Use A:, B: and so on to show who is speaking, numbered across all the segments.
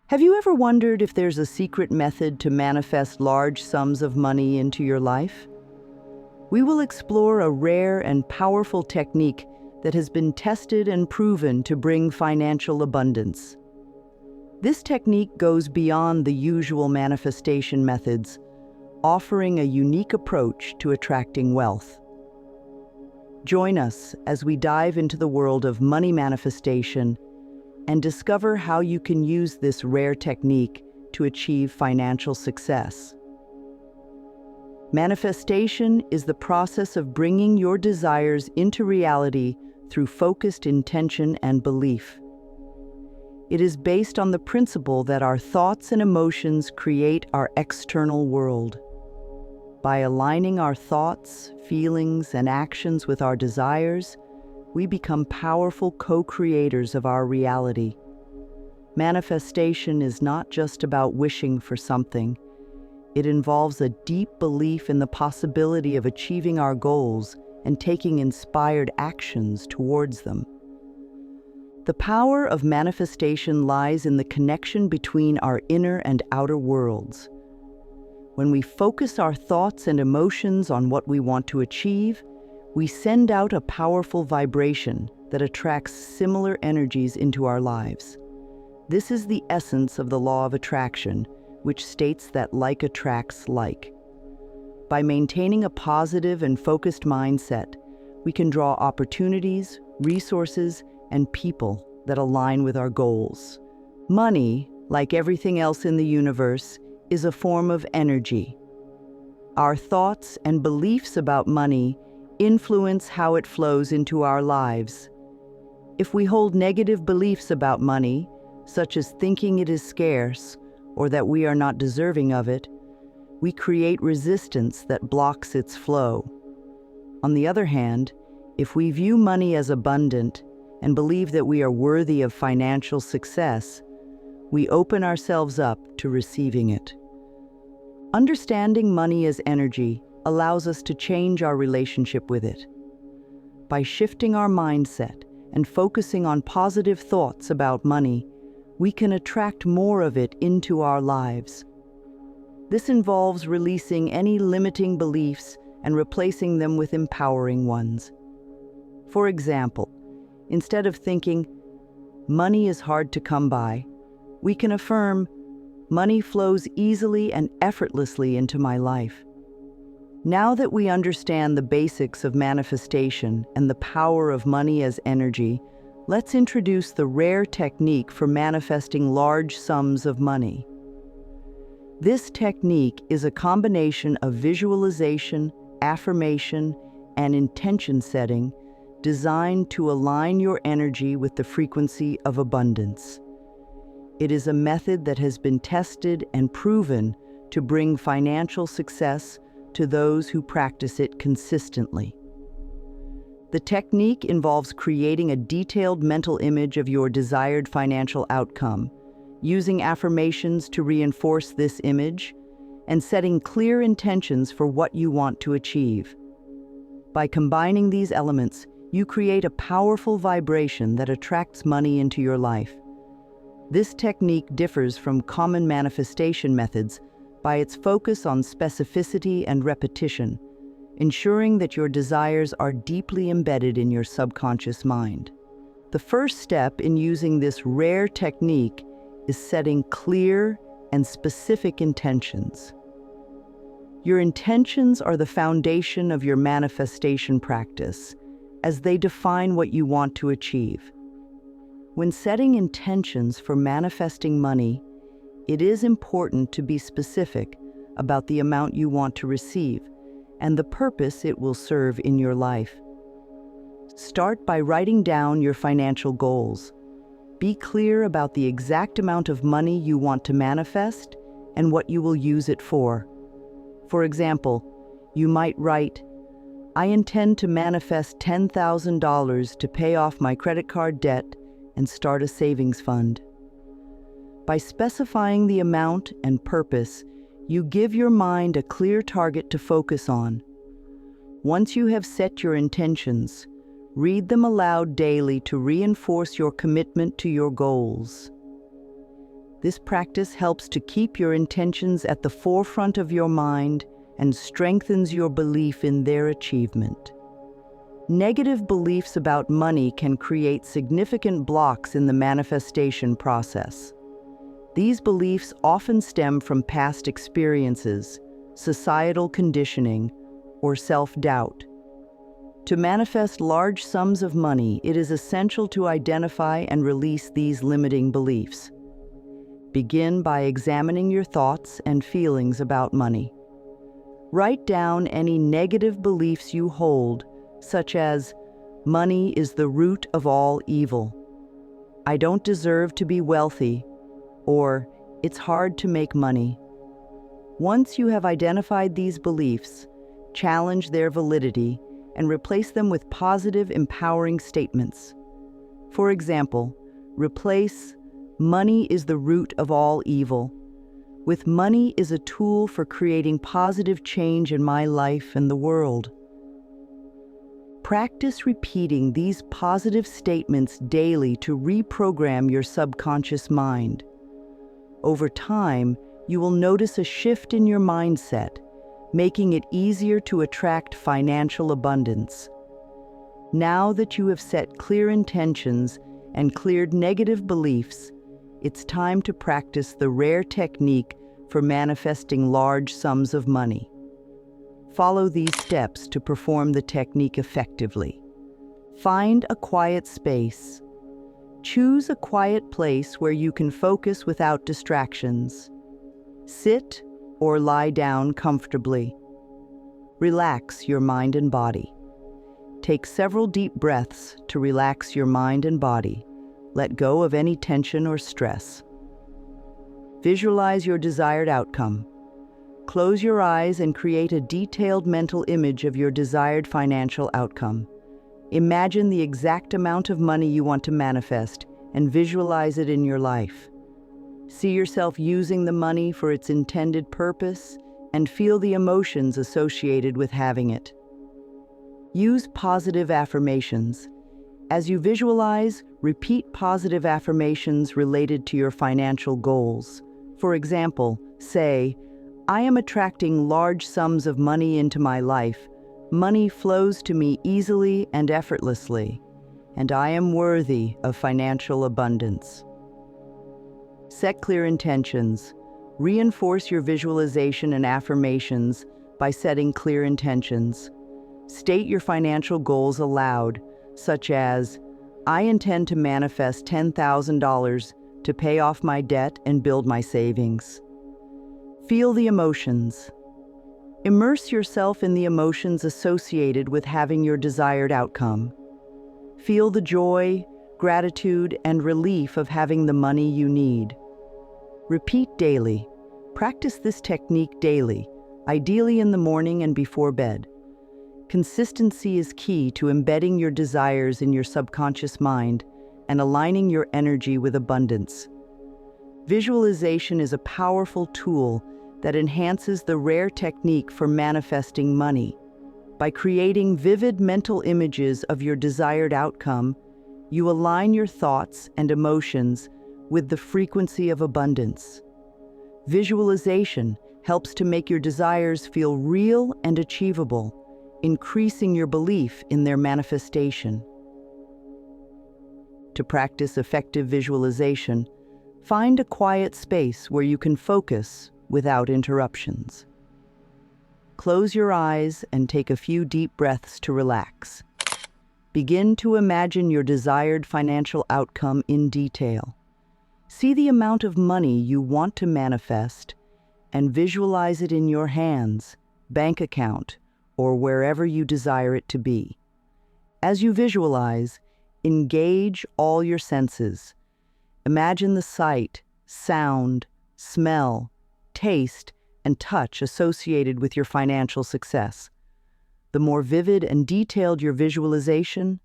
A: Have you ever wondered if there's a secret method to manifest large sums of money into your life? We will explore a rare and powerful technique that has been tested and proven to bring financial abundance. This technique goes beyond the usual manifestation methods, offering a unique approach to attracting wealth. Join us as we dive into the world of money manifestation and discover how you can use this rare technique to achieve financial success. Manifestation is the process of bringing your desires into reality through focused intention and belief. It is based on the principle that our thoughts and emotions create our external world. By aligning our thoughts, feelings, and actions with our desires, we become powerful co-creators of our reality. Manifestation is not just about wishing for something. It involves a deep belief in the possibility of achieving our goals and taking inspired actions towards them. The power of manifestation lies in the connection between our inner and outer worlds. When we focus our thoughts and emotions on what we want to achieve, we send out a powerful vibration that attracts similar energies into our lives. This is the essence of the law of attraction, which states that like attracts like. By maintaining a positive and focused mindset, we can draw opportunities, resources, and people that align with our goals. Money, like everything else in the universe, is a form of energy. Our thoughts and beliefs about money influence how it flows into our lives. If we hold negative beliefs about money, such as thinking it is scarce or that we are not deserving of it, we create resistance that blocks its flow. On the other hand, if we view money as abundant and believe that we are worthy of financial success, we open ourselves up to receiving it. Understanding money as energy allows us to change our relationship with it. By shifting our mindset and focusing on positive thoughts about money, we can attract more of it into our lives. This involves releasing any limiting beliefs and replacing them with empowering ones. For example, instead of thinking, "Money is hard to come by," we can affirm, "Money flows easily and effortlessly into my life." Now that we understand the basics of manifestation and the power of money as energy, let's introduce the rare technique for manifesting large sums of money. This technique is a combination of visualization, affirmation, and intention setting designed to align your energy with the frequency of abundance. It is a method that has been tested and proven to bring financial success to those who practice it consistently. The technique involves creating a detailed mental image of your desired financial outcome, using affirmations to reinforce this image, and setting clear intentions for what you want to achieve. By combining these elements, you create a powerful vibration that attracts money into your life. This technique differs from common manifestation methods by its focus on specificity and repetition, ensuring that your desires are deeply embedded in your subconscious mind. The first step in using this rare technique is setting clear and specific intentions. Your intentions are the foundation of your manifestation practice, as they define what you want to achieve. When setting intentions for manifesting money, it is important to be specific about the amount you want to receive and the purpose it will serve in your life. Start by writing down your financial goals. Be clear about the exact amount of money you want to manifest and what you will use it for. For example, you might write, "I intend to manifest $10,000 to pay off my credit card debt and start a savings fund." By specifying the amount and purpose, you give your mind a clear target to focus on. Once you have set your intentions, read them aloud daily to reinforce your commitment to your goals. This practice helps to keep your intentions at the forefront of your mind and strengthens your belief in their achievement. Negative beliefs about money can create significant blocks in the manifestation process. These beliefs often stem from past experiences, societal conditioning, or self-doubt. To manifest large sums of money, it is essential to identify and release these limiting beliefs. Begin by examining your thoughts and feelings about money. Write down any negative beliefs you hold, such as, "Money is the root of all evil," "I don't deserve to be wealthy," or "It's hard to make money." Once you have identified these beliefs, challenge their validity and replace them with positive, empowering statements. For example, replace "Money is the root of all evil" with "Money is a tool for creating positive change in my life and the world." Practice repeating these positive statements daily to reprogram your subconscious mind. Over time, you will notice a shift in your mindset, making it easier to attract financial abundance. Now that you have set clear intentions and cleared negative beliefs, it's time to practice the rare technique for manifesting large sums of money. Follow these steps to perform the technique effectively. Find a quiet space. Choose a quiet place where you can focus without distractions. Sit or lie down comfortably. Relax your mind and body. Take several deep breaths to relax your mind and body. Let go of any tension or stress. Visualize your desired outcome. Close your eyes and create a detailed mental image of your desired financial outcome. Imagine the exact amount of money you want to manifest and visualize it in your life. See yourself using the money for its intended purpose and feel the emotions associated with having it. Use positive affirmations. As you visualize, repeat positive affirmations related to your financial goals. For example, say, "I am attracting large sums of money into my life. Money flows to me easily and effortlessly, and I am worthy of financial abundance." Set clear intentions. Reinforce your visualization and affirmations by setting clear intentions. State your financial goals aloud, such as, "I intend to manifest $10,000 to pay off my debt and build my savings." Feel the emotions. Immerse yourself in the emotions associated with having your desired outcome. Feel the joy, gratitude, and relief of having the money you need. Repeat daily. Practice this technique daily, ideally in the morning and before bed. Consistency is key to embedding your desires in your subconscious mind and aligning your energy with abundance. Visualization is a powerful tool that enhances the rare technique for manifesting money. By creating vivid mental images of your desired outcome, you align your thoughts and emotions with the frequency of abundance. Visualization helps to make your desires feel real and achievable, increasing your belief in their manifestation. To practice effective visualization, find a quiet space where you can focus without interruptions. Close your eyes and take a few deep breaths to relax. Begin to imagine your desired financial outcome in detail. See the amount of money you want to manifest and visualize it in your hands, bank account, or wherever you desire it to be. As you visualize, engage all your senses. Imagine the sight, sound, smell, taste, and touch associated with your financial success. The more vivid and detailed your visualization,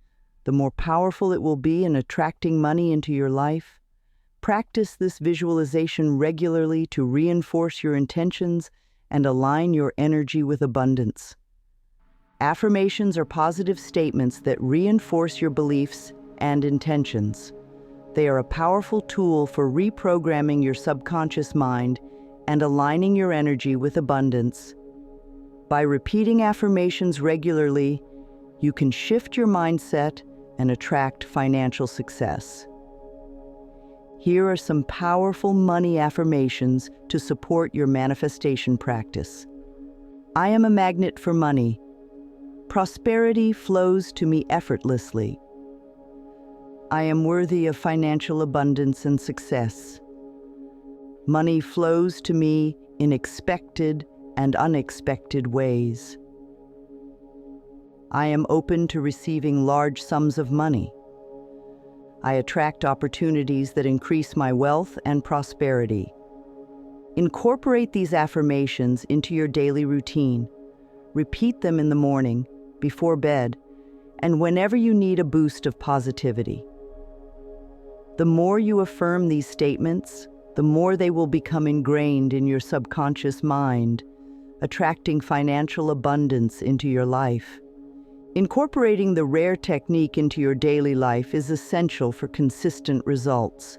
A: the more powerful it will be in attracting money into your life. Practice this visualization regularly to reinforce your intentions and align your energy with abundance. Affirmations are positive statements that reinforce your beliefs and intentions. They are a powerful tool for reprogramming your subconscious mind and aligning your energy with abundance. By repeating affirmations regularly, you can shift your mindset and attract financial success. Here are some powerful money affirmations to support your manifestation practice. I am a magnet for money. Prosperity flows to me effortlessly. I am worthy of financial abundance and success. Money flows to me in expected and unexpected ways. I am open to receiving large sums of money. I attract opportunities that increase my wealth and prosperity. Incorporate these affirmations into your daily routine. Repeat them in the morning, before bed, and whenever you need a boost of positivity. The more you affirm these statements, the more they will become ingrained in your subconscious mind, attracting financial abundance into your life. Incorporating the rare technique into your daily life is essential for consistent results.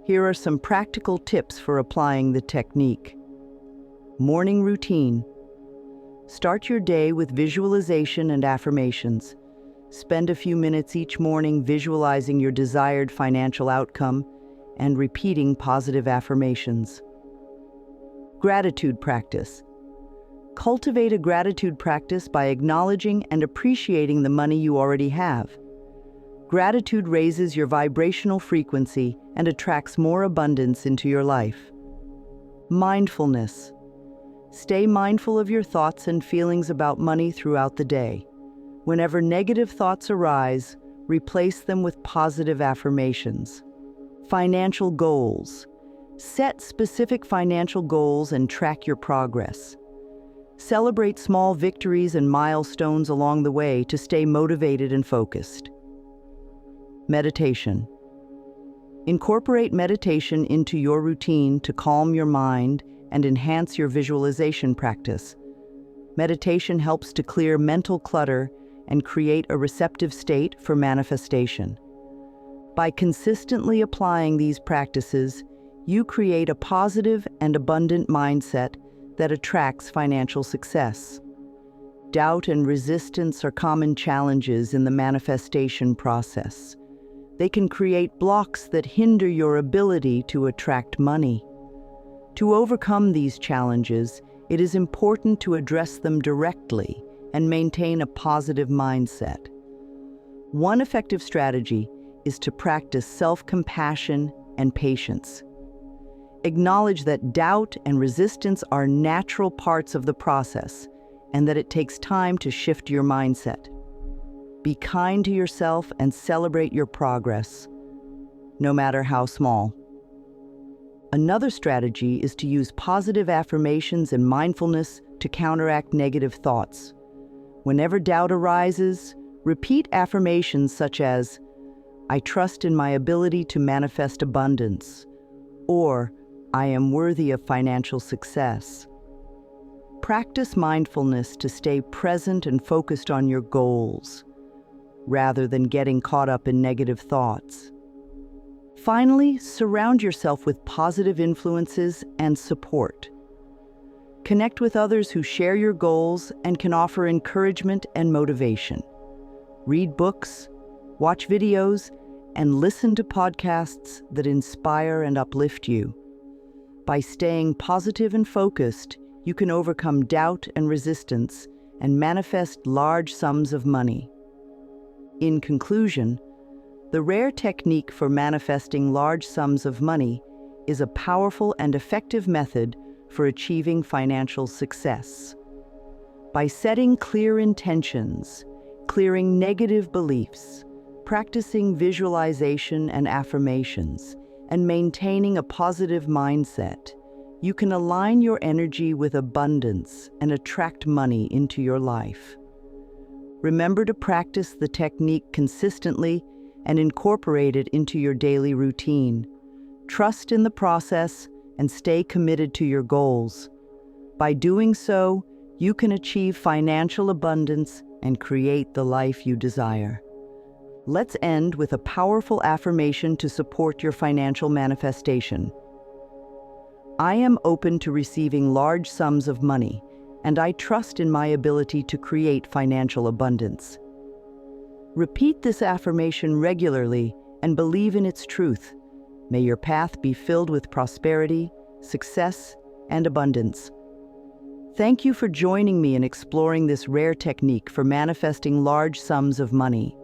A: Here are some practical tips for applying the technique. Morning routine. Start your day with visualization and affirmations. Spend a few minutes each morning visualizing your desired financial outcome and repeating positive affirmations. Gratitude practice. Cultivate a gratitude practice by acknowledging and appreciating the money you already have. Gratitude raises your vibrational frequency and attracts more abundance into your life. Mindfulness. Stay mindful of your thoughts and feelings about money throughout the day. Whenever negative thoughts arise, replace them with positive affirmations. Financial goals. Set specific financial goals and track your progress. Celebrate small victories and milestones along the way to stay motivated and focused. Meditation. Incorporate meditation into your routine to calm your mind and enhance your visualization practice. Meditation helps to clear mental clutter and create a receptive state for manifestation. By consistently applying these practices, you create a positive and abundant mindset that attracts financial success. Doubt and resistance are common challenges in the manifestation process. They can create blocks that hinder your ability to attract money. To overcome these challenges, it is important to address them directly and maintain a positive mindset. One effective strategy is to practice self-compassion and patience. Acknowledge that doubt and resistance are natural parts of the process and that it takes time to shift your mindset. Be kind to yourself and celebrate your progress, no matter how small. Another strategy is to use positive affirmations and mindfulness to counteract negative thoughts. Whenever doubt arises, repeat affirmations such as, I trust in my ability to manifest abundance, or I am worthy of financial success. Practice mindfulness to stay present and focused on your goals, rather than getting caught up in negative thoughts. Finally, surround yourself with positive influences and support. Connect with others who share your goals and can offer encouragement and motivation. Read books, watch videos, and listen to podcasts that inspire and uplift you. By staying positive and focused, you can overcome doubt and resistance and manifest large sums of money. In conclusion, the rare technique for manifesting large sums of money is a powerful and effective method for achieving financial success. By setting clear intentions, clearing negative beliefs, practicing visualization and affirmations, and maintaining a positive mindset, you can align your energy with abundance and attract money into your life. Remember to practice the technique consistently and incorporate it into your daily routine. Trust in the process and stay committed to your goals. By doing so, you can achieve financial abundance and create the life you desire. Let's end with a powerful affirmation to support your financial manifestation. I am open to receiving large sums of money, and I trust in my ability to create financial abundance. Repeat this affirmation regularly and believe in its truth. May your path be filled with prosperity, success, and abundance. Thank you for joining me in exploring this rare technique for manifesting large sums of money.